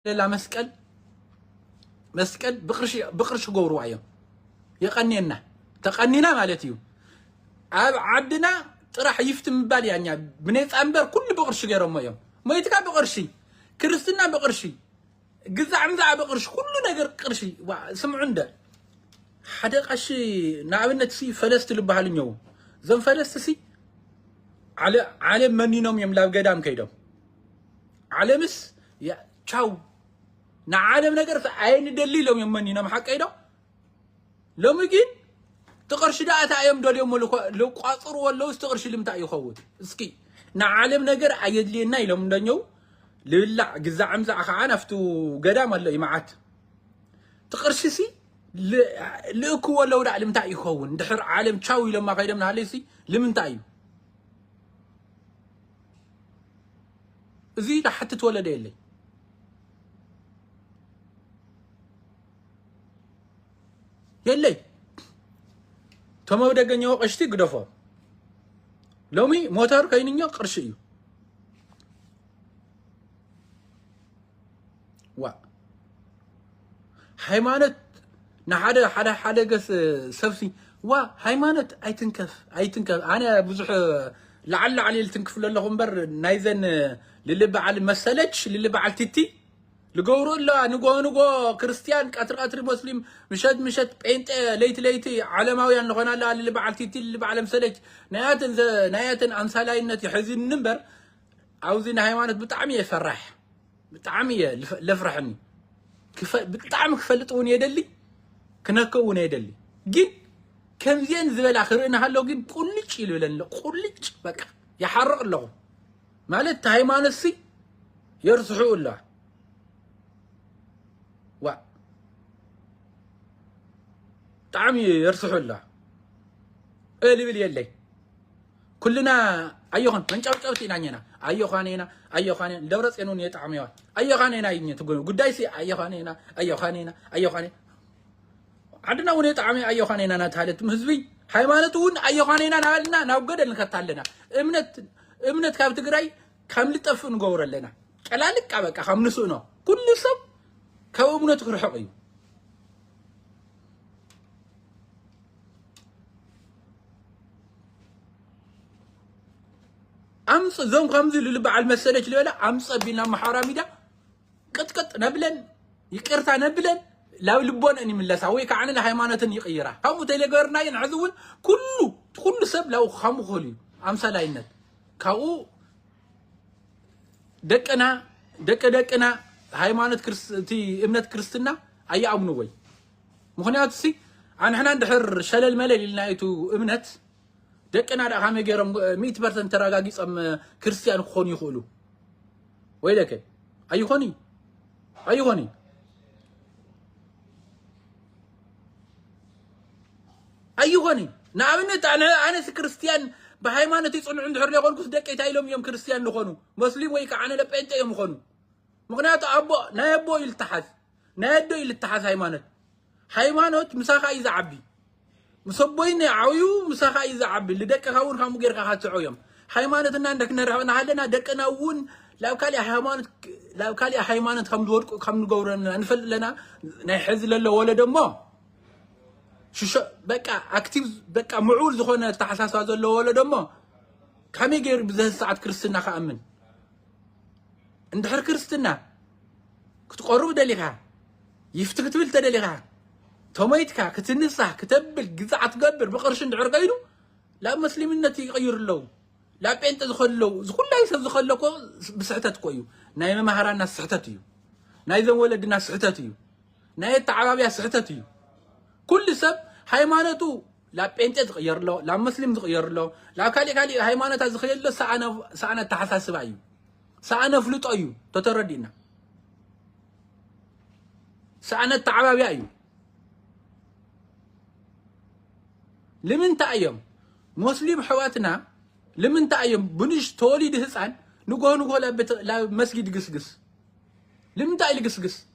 لا مسكل بقرش قوروا عيو يقنينا تقنينا مالتيو عبدنا راح يفتم بالي يعني بنيت أنبر كل بقرش غير ما يتكا بقرشي كريستنا بقرشي قزع مزع بقرش كل نجر قرشي سمع عنده حدا قشي نعبنا تسي فلست لبها لنيو زم فلست سي على منينهم يملا قدام كيدهم على مس يا تشاو نعلم نجر عين دليلهم يمنينهم حق كيدهم لو مجين تقرش داعت أيام دول يوم لو قاصر ولا استقرش اللي متاع يخوت اسكي نعلم نجر عيد لي الناي لو من دنيو للا جزع عمزع خعان فتو قدام ولا يمعت تقرش سي لأكو ولا ولا اللي متاع يخون دحر عالم تشاوي لما قيدم نهالي سي لمن تاعي زي حتى تولد يلي يلي تما بدا غنيو قشتي غدفو لومي موتور كاينيو قرشيو وا هايمانت حدا قس سفسي وا هايمانت ايتنكف انا بزح لعل علي التنكف لهم بر نايزن للي بعل مسلج للي بعل تيتي لقورو لا نقو كريستيان قطر مسلم مشت بينت ليتي علماويان لغنا لا اللي بعل تيتي اللي بعل مسلج نياتن انسالاينت يحزن نمبر عاوزين هايمانت بطعمي يفرح بطعمي لفرحني بطعم كفلطون يدلي كنكون يدلي جن كم زين زبل اخرنا هلو جن قلچ يلبلن قلچ بقى يحرق له مالت هايمانت سي يرصحوا الله وا طعمي يرصحوا الله اللي بلي يلي كلنا ايوهن منጫውጫውቲና ኛና ايوخانينا دبرص ينون يطعميوا ايوخانينا يني تقول ጉዳይ سي ايوخانينا عندنا ون يطعمي ايوخانينا ناتالت ህዝቢ ሃይማኖቱን ايوخانينا ናልና ናብ ገደል እንከታለና እምነት ካብ ትግራይ ከም ልጠፍ እንገብረለና ቀላልቃ በቃ ከምንሱ ነው ኩሉ ሰብ ከእምነት ክርሕቅ እዩ أمس زوم خمسة اللي بعد مسألة ولا أمس بينا محارميدا قط نبلن يكرتا نبلن لا لبون أني من لسوي كعننا هيمانة يغيرها هم تلقرنا ينعذون كل سب لو خم خلي أمس لا ينت كاو دكنا هيمانة كريستي ابنة كريستنا أي أمنوي مخنيات سي عن حنا ندحر شلل ملل لنايتو ابنة دكنا دا خامي غيرم 100% تراغاغي صم كريستيان خون يخولو ويلك ايخوني نعمنت انا كريستيان بهايمانتي يصنع عند حر يقولكس دقيت ايلوم يوم كريستيان نخونو مسلم ويك انا لبنت يوم خونو مغنيات ابو نايبو يلتحس هايمانت مساخا يزعبي مسبوين عيو مساخا يزعبي اللي دك خاون خامو غير خاطعو يوم هايمانتنا عندك نرحنا حلنا دكنا ون لاو كالي هايمانت خم دورق خم نغورن انفل لنا نحز لله ولا دمو شو بقى اكتيف بقى معول زخونه تحساسا زله ولا دمو كامي غير بزه ساعات كريستنا خامن اندحر كريستنا كتقرب دليها يفتك تبل تدليها توميتكا كتنصح كتبل جزعة تقبر بقرش ندعر غيره لا مسلمين يغير له لا بنت زخلو زخل لا يسب زخلكو بسعتت كويو ناي مهرانا سعتتيو ناي ذن ولدنا سعتتيو ناي تعبابيا سعتتيو كل سب هيمانتو لا بنت تغير له لا مسلم تغير له لا كالي هيمانتا زخيل له سانا تحساسب ايو سانا فلط ايو تتردينا سانا تعبابيا ايو لمن تأيم مسلم حواتنا لمن تأيم بنش توليد هسان نقول لا مسجد قسقس لمن تأيل قسقس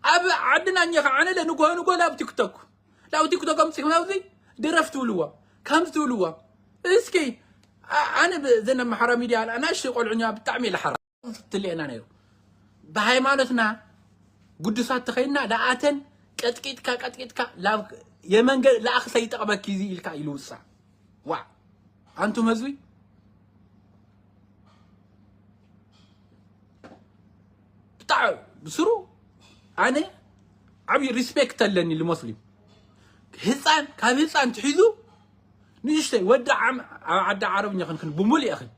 أب عدنا أن يقعنا لا نقول لا بتيك توك أم سيكون درفتوا لوا كم تولوا اسكي أنا بذن محرمي دي أنا أشتغل عنيا بالتعميل حرام تلي أنا بهايمانتنا قدسات تخيلنا لآتن قطقيتكا لا يمنجل لا أخ سيتقبك كيزي إلكا إلوسا وا أنتم هزوي بتاع بسرو أنا عبي ريسبكت لني المسلم هزان كان هزان تحيزو نيشتي ودع عدا عربي خنكن بمولي أخي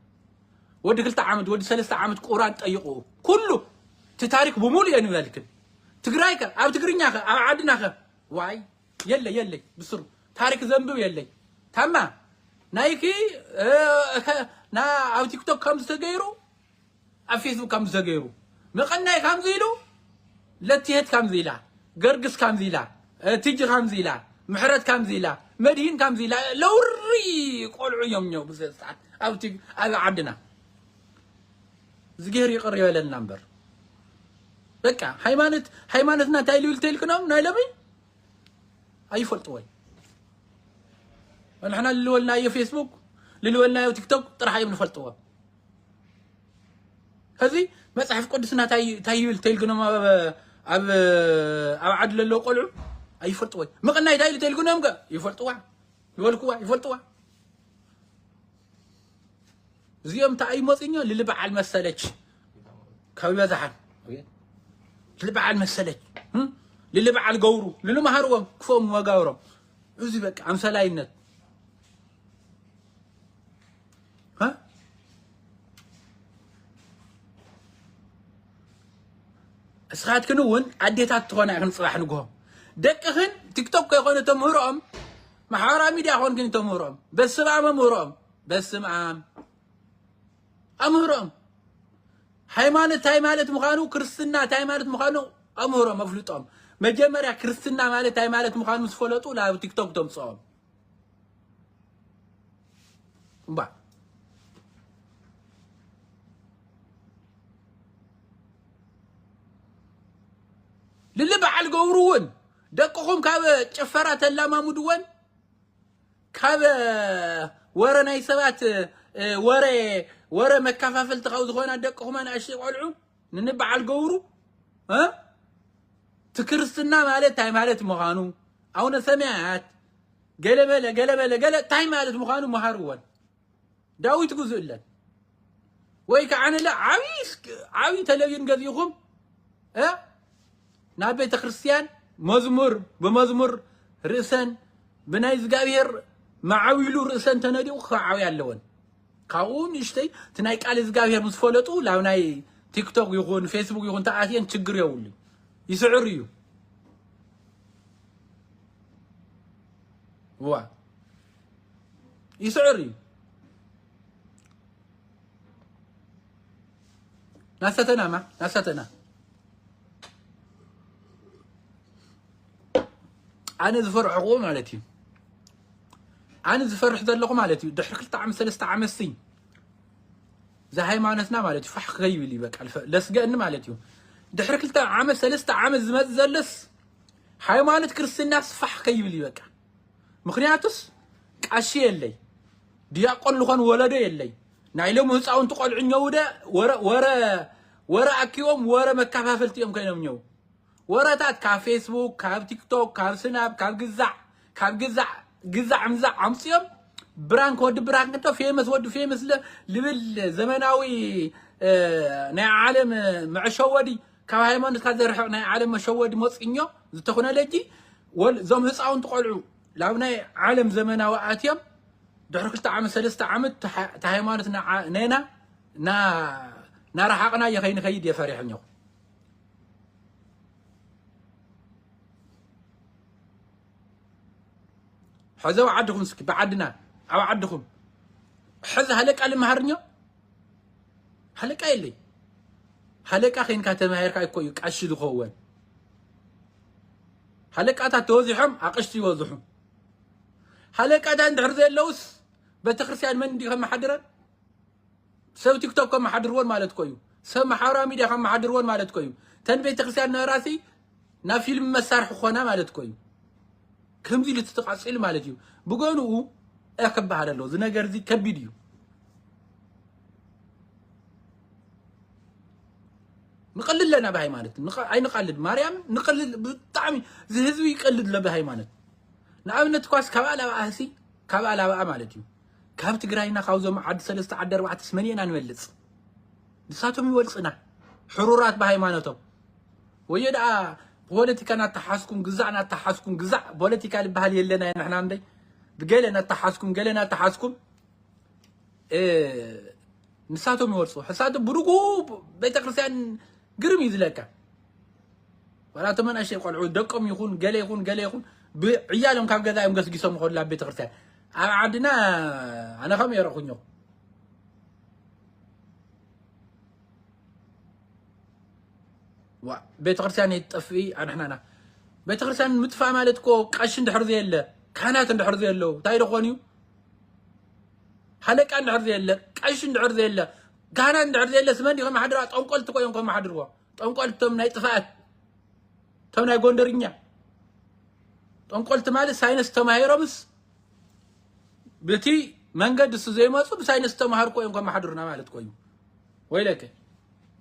ودي قلت عامد ودي 3 عامد قران طيقو كله تتاريخ بمولي انو يالكن تግራይከ ኣብ ትግርኛከ ኣብ ዓድናከ ዋይ የለ ብስሩ ታሪክ ዘንብብ የለይ ታማ ናይኪ ና ኣብ ቲክቶክ ከም ዝተገይሩ ኣብ ፌስቡክ ከም ዝተገይሩ መቀናይ ከም ዝኢሉ ለትየት ከም ዝኢላ ገርግስ ከም ዝኢላ ትጅ ከም ዝኢላ ምሕረት ከም ዝኢላ መድሂን ከም ዝኢላ ለውሪ ቆልዑ እዮም ነው ብዘሳት ኣብ ዓድና ዝገር ይቅር ይበለልና ነበር በቃ ሃይማኖትና ታይሊል ተልክኖም ናይ ለምን አይፈልጥወይ ወንحنا ልልወልና የፌስቡክ ልልወልና የቲክቶክ ጥራይ ምንፈልጥዎ ከዚ መጽሐፍ ቅዱስና ታይሊል ተልክኖም ኣብ ዓድ ለሎ ቆልዑ አይፈልጥወይ መቀናይ ታይሊል ተልክኖም ይፈልጥዋ ይፈልጥዋ زيوم تاي موصينيو للبعال مسلج كبزحن للبعال مسلج للبعال غورو للمهروم كفوم وغاورم ازي بك امثلاينت ها اسخات كنون عديتات تخونا كن صباح نغو دقخن تيك توك يكون تمهرهم محارا ميديا كون كن تمهرهم بس ما مهرهم بس ما أمهرهم هاي مالت مخانو كرستنا تاي مالت مخانو أمهرهم مفلوطهم مجمريا كرستنا مالت تاي مالت مخانو مسفلطو لا تيك توك تمصهم با للي بعل قورون دقهم كاب ጨፈራት ላማሙድወን كاب ورنا يسبات ወረ መካፋፈል ተኻው ዝኾና ደቅኹም አና እሺ ቆልዑ ንንበዓል ገውሩ ትክርስትና ማለት ታይ ማለት መኻኑ አሁን ሰማያት ገለበለ ታይ ማለት መኻኑ መሃርወን ዳዊት ጉዝለን ወይ ከዓነ ላ ዓቢ ተለቪዥን ገዚኹም ናብ ቤተ ክርስቲያን በመዝሙር ርእሰን ብናይ እግዚአብሔር ማዓዊሉ ርእሰን ተነዲኡ ክዓዊ ያለወን ካውን ይሽተይ ትናይ ቃል እግዚአብሔር መስፈለጡ ላውናይ ቲክቶክ ይኹን ፌስቡክ ይኹን ተኣትየን ችግር የውል ይስዕር እዩ ዋ ይስዕር እዩ ናሰተና ኣነ ዝፈርሕዎ ማለት እዩ أنا زفرح ذلكم مالتي دحرك الطعم 3 عام سين زي هايمانتنا مالتي فح غيب لي بك لسقن مالتي دحرك الطعم 3 عام زلس هايمانت كريستنا فح غيب لي بك مخنياتس قاشي يلي دياقون لخون ولده يلي نايلوم هصاون تقلعن يوده ورا اكيوم ورا مكافافلتيوم كاينوم نيو وراتات كا فيسبوك كا تيك توك كا سناب كا جزع مزع عمصيم برانك ود برانك انت فيمس لبل زمناوي ناي عالم معشودي كاب هايمانت كزرح ناي عالم مشودي موصينيو زتخونه لجي ول زوم هصاون تقلعو لاو ناي عالم زمناوي اتيم دحرك 3 عام تا هايمانتنا نينا نا رحقنا يخين خيد يا فريحنيو حزو عدكم سك بعدنا او عدكم حز هلك على مهرنيو هلك ايلي هلك اخين كاتمهير كاي كوي قش دخون هلك اتا توزحم اقشتي يوزحم هلك اتا اندحر زلوس بتخرسيان من دي كم حدرن سو تيك توك كم حدرون مالت كويو سو محارا ميديا كم حدرون مالت كويو تن بتخرسيان راسي نا فيلم مسارح خونا مالت كويو كم زي لتتقاصل مالتيو بقولو اكب على لو زنجر زي كبيديو نقلد لنا بهايمانت اي نقلد مريم نقلد بطعمي زهزو يقلد له بهايمانت نعمنت كواس كبالا باسي كبالا بقى مالتي كاب تግራይና ካውዞም عد 3 عد 4 8 نملص ንሳቶም ይወልጽና حرورات بهايمانتهم ويدا ፖለቲካና ተሐስኩም ግዛዕና ተሐስኩም ግዛዕ ፖለቲካ ልባህል የለና ንሕና እንደይ بقالنا تحاسكم قالنا تحاسكم نساتهم يورثوا حساتهم برقوب بيت كريستيان قرم يزلك ولا تمنى شيء قالوا دقم يكون قال يكون بعيالهم كان كذا يوم قسقسهم يقول لا بيت كريستيان عندنا انا خم يرخونيو بيت كريستيان يطفي انا بيت كريستيان متفا مالتكو قش اندحر زي يله كانت اندحر زي يله تاي دخونيو حلقه اندحر زي يله قش اندحر زي يله كانت اندحر زي يله سمندي كما حدرا طنقلت كويون كما حدروا طنقلتم ناي طفات تم ناي غوندرينيا طنقلت مال ساينس تماهيرمس بتي منقد زي ما صب ساينس تماهر كويون كما حدرنا مالت كويو ويلك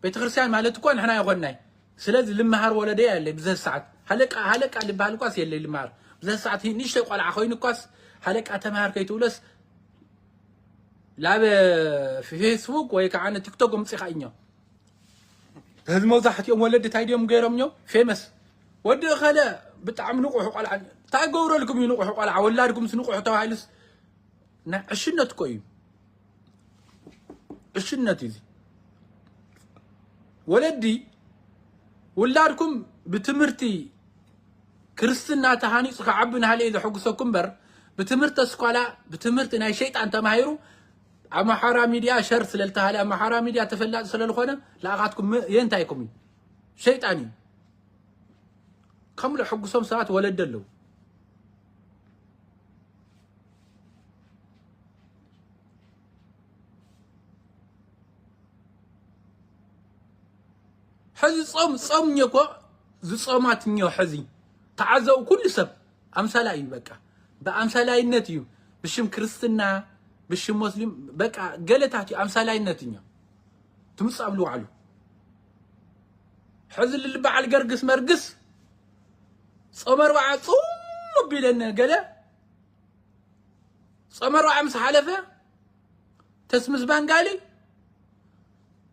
بيت كريستيان مالتكو نحنا يغناي سلازي لمهار ولدي اللي بزه الساعه حلقه اللي بالكواس يلي المهار بزه الساعه هي نيش تقول عخوين كواس حلقه تمهار كيتولس لا في فيسبوك ويك عن تيك توك مصيخاينيو هذ موضحت يوم ولد تايديوم غيرهم نيو فيمس ود خلا بتعم نقح قلع تاغورو لكم ينقح قلع ولادكم سنقح توهايلس نا عشنت كوي عشنت يزي ولدي ولادكم بتمرتي كريستنا تهاني صعبنا هالي اذا حقسكم بر بتمرت اسكولا بتمرت ناي شيطان تماهيرو اما حرا ميديا شر سللتها اما حرا ميديا تفلات سللخونه لاغاتكم ينتايكم شيطاني كم لحقسهم ساعات ولدلو حزي صوم نيكو زصومات نيو حزي تعزو كل سب امثالاي بقى بامثالايነት እዩ بشم ክርስትና بشم مسلم بقى قالتاتي امثالايነት نيو تمصابلو علو حزي اللي بعل قرقس مرقس صمر وع صوم بيلنا قال صمر وع امس حلفه تسمس بنغالي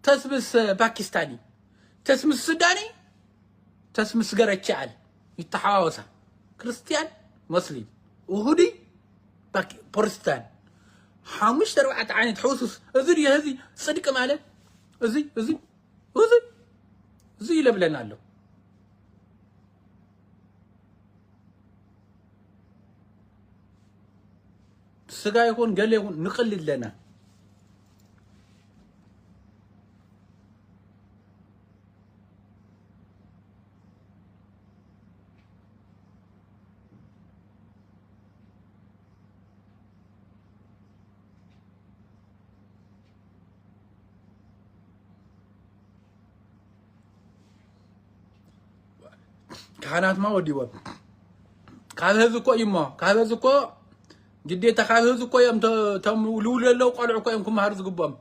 تسمس باكستاني تسمس سوداني تسمس قرچال يتحاوسا كريستيان مسلم وهودي بروتستان حامش تروعت عين تحوسس ازري هذي صدق ماله ازي لبلنا له سغا يكون قال يكون نقلد لنا كانت ما ودي وب كابهزكو يما كابهزكو جديته كابهزكو يم تم لولو قلعو يم كم هرز غبم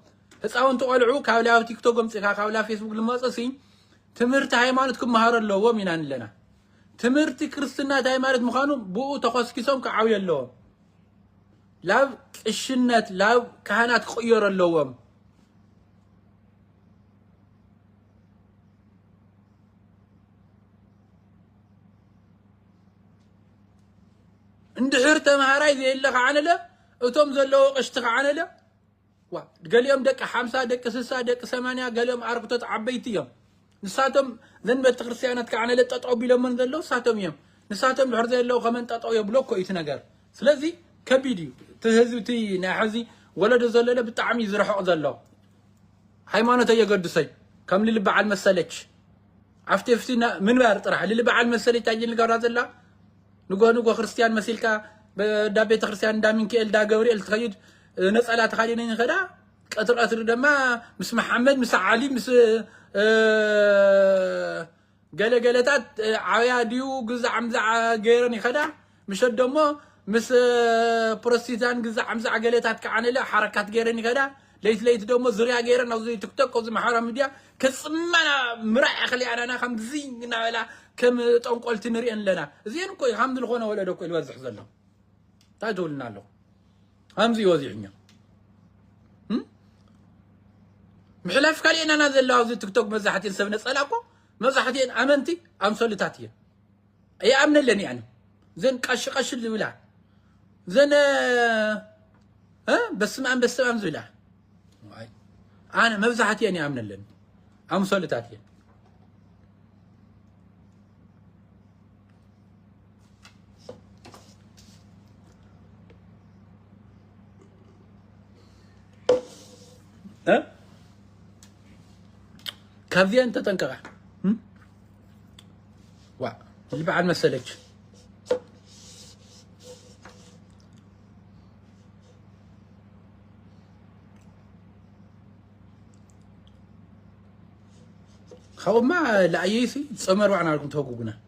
هصاون تقلعو كابلا تيك توك مصيكا كابلا فيسبوك لمصسي تمرت هايمانتكم مهار اللو مينان لنا تمرت كريستنا هايمانت مخانو بو تخصكيسوم كعاوي اللو لا قشنت لا كهنات قير اللوم اندحر تمهاراي زي لك عنله اتوم زلو قشتك عنله وا قال يوم دق 50 دق 60 دق 80 قال يوم عرقتت عبيتيهم نساتهم ذنب كريستيانات كعنله ططو بيلمن زلو ساتهم يوم نساتهم دحر زي لو كمن ططو يبلوكو ايت ነገር ስለዚህ ከቢዲዮ ተህዝብቲ ናሐዚ ወለደ ዘለለ በጣም ይዝረحق ዘሎ ሃይማኖት የገድሰይ ከም ልልበዓል መሰለች አፍቴፍቲና ምን ባር ጥራህ ልልበዓል መሰለች ታጅል ጋራ ዘላ نقول كريستيان مسيلكا دا بيت كريستيان دا ميكائيل دا غبريل تخيد نصلات خالينين خدا قطر دما مس محمد مس علي مس قلقلتات عياديو غزا عمزع غيرني خدا مش دمو مس بروستيتان غزا عمزع قلتات كعنله حركات غيرني خدا ليت دوما زريا غيرنا زي تيك توك وزي محارة ميديا كسمنا مرعي خلي انا خم زينا ولا كم طنقلت نريان لنا زين كوي الحمد لله خونا ولا دوك الوزح زلو تاجولنا له همزي وزيحنا محلاف كالينا نازل له زي تيك توك مزحتين سبنا صلاكو مزحتين امنتي ام سولتاتيه اي امن لني يعني زين قش اللي ولا زين بسمع زولا انا مبزحتي اني امن لني ام سولتاتيه كافيا انت تنقع وا اللي بعد مسلك خو ما لايسي تصمروا عنا لكم توقونا